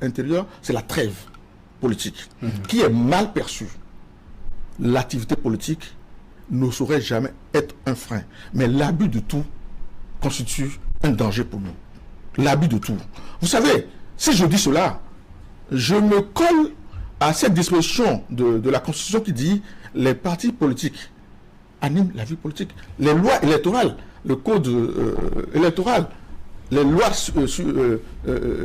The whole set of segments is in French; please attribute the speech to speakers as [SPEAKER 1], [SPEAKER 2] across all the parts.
[SPEAKER 1] intérieur, c'est la trêve politique, qui est mal perçue. L'activité politique ne saurait jamais être un frein. Mais l'abus de tout constitue un danger pour nous. L'abus de tout. Vous savez, si je dis cela, je me colle à cette disposition de la Constitution qui dit les partis politiques animent la vie politique. Les lois électorales, le code électoral, les lois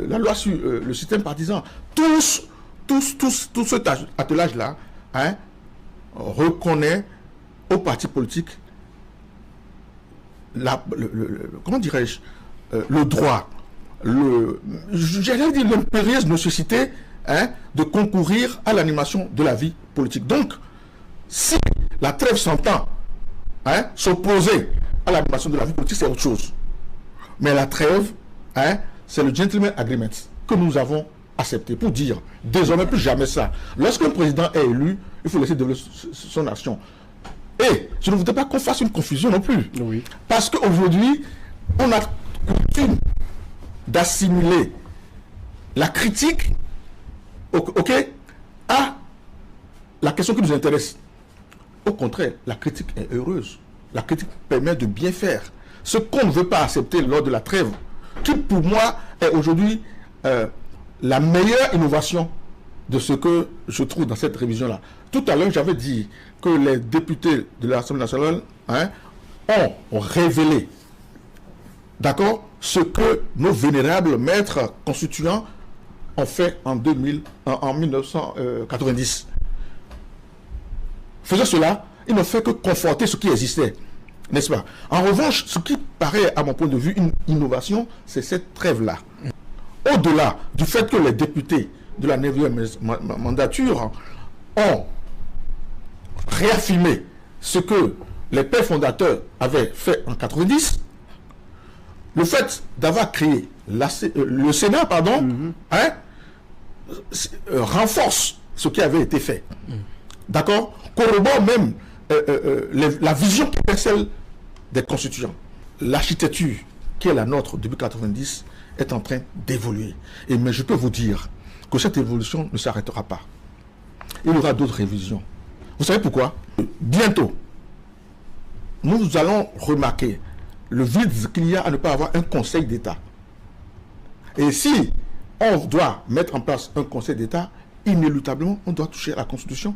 [SPEAKER 1] la loi sur le système partisan, tout cet attelage-là, hein, reconnaît aux partis politiques comment dirais-je, le droit, j'allais dire l'impérieuse nécessité, hein, de concourir à l'animation de la vie politique. Donc, si la trêve s'entend, hein, s'opposer à l'animation de la vie politique, c'est autre chose. Mais la trêve, hein, c'est le gentleman agreement que nous avons accepté pour dire désormais plus jamais ça. Lorsqu'un président est élu, il faut laisser développer son action. Et je ne voudrais pas qu'on fasse une confusion non plus.
[SPEAKER 2] Oui. Parce
[SPEAKER 1] qu'aujourd'hui, on a coutume d'assimiler la critique, ok, à la question qui nous intéresse. Au contraire, la critique est heureuse. La critique permet de bien faire. Ce qu'on ne veut pas accepter lors de la trêve, qui pour moi est aujourd'hui la meilleure innovation de ce que je trouve dans cette révision-là. Tout à l'heure, j'avais dit que les députés de l'Assemblée nationale, hein, ont révélé, d'accord, ce que nos vénérables maîtres constituants ont fait en 1990. Faisant cela, ils n'ont fait que conforter ce qui existait, n'est-ce pas? En revanche, ce qui paraît, à mon point de vue, une innovation, c'est cette trêve-là. Au-delà du fait que les députés de la 9e mandature ont réaffirmé ce que les pères fondateurs avaient fait en 90, le fait d'avoir créé le Sénat, hein, renforce ce qui avait été fait. D'accord? Corrobore même la vision qui est celle des constituants. L'architecture qui est la nôtre depuis 90 est en train d'évoluer. Mais je peux vous dire que cette évolution ne s'arrêtera pas. Il y aura d'autres révisions. Vous savez pourquoi? Bientôt, nous allons remarquer le vide qu'il y a à ne pas avoir un conseil d'État. Et si on doit mettre en place un conseil d'État, inéluctablement, on doit toucher à la Constitution.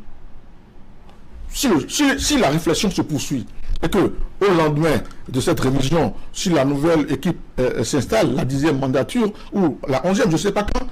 [SPEAKER 1] Si la réflexion se poursuit et que au lendemain de cette révision, si la nouvelle équipe s'installe, la 10e mandature ou la 11e, je ne sais pas quand,